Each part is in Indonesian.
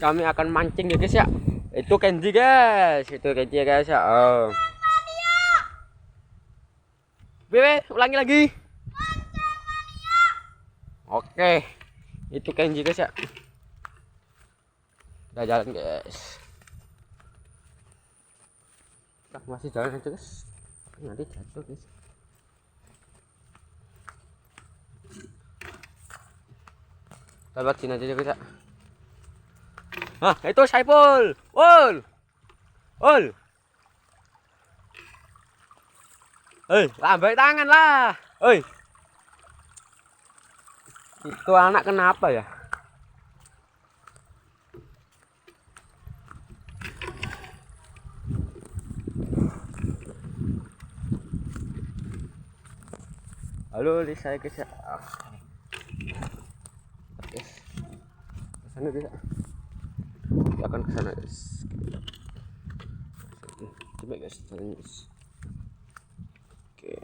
kami akan mancing ya guys ya. Itu Kenji guys, itu Kenji ya guys ya. Bebe, ulangi lagi. Oke, itu Kenji guys ya. Kita jalan guys. Kita masih jalan aja guys. Nanti jatuh guys. Lewat sini aja guys ya. Nah, itu Saiful. Ul. Lambai tangan lah. Itu anak kenapa ya? Halo, saya guys ya. Kesana guys ya. Kita akan kesana guys. Coba guys, jalan guys. Oke.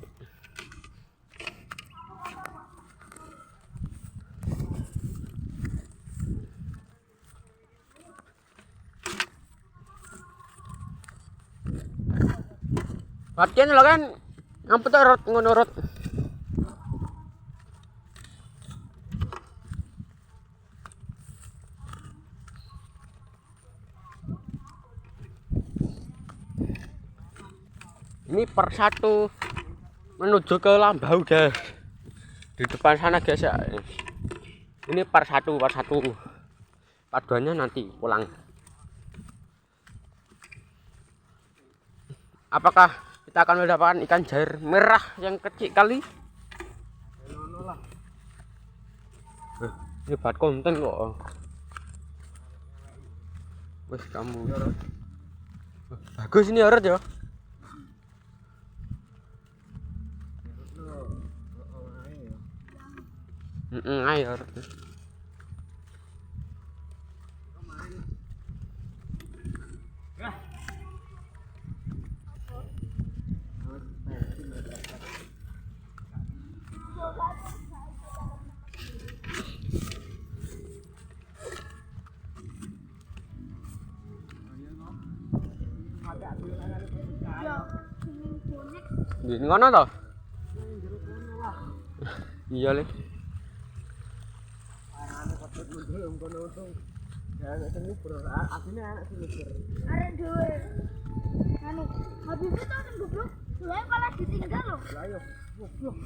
Latihan lo kan, ngampet rot ngonurut. Ini per satu menuju ke Lambau guys. Di depan sana guys ya. Ini per satu. Paduannya nanti pulang. Apakah kita akan mendapatkan ikan jair merah yang kecil kali? Ini buat konten kok. Wes kamu. Bagus ini harus ya. Ayo. Di ngono to? Iya le. Arek dhewe. Anu, habis itu kan goblok. Lah malah ditinggal loh. Lah yo, goblok.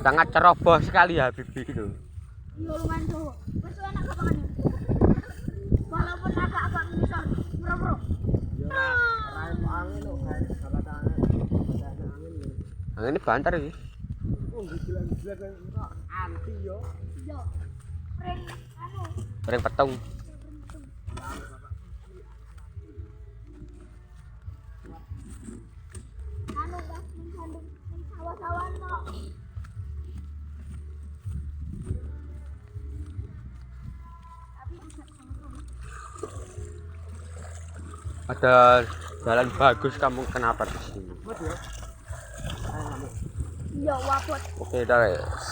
Sangat ceroboh sekali ya Bibi itu. Yo lumayan tuh. Wes enak kapan ini? Walaupun agak-agak misal, bro. Ya, raih angin lho, kayak salah tangan. Angin ini banter sih. Oh, gila-gila kan anti yo. Yo. Pring petung. Anu dah mengandung sawah-sawahan kok. Ada jalan bagus kamu kenapa di sini? Iya, wabot. Oke, dah.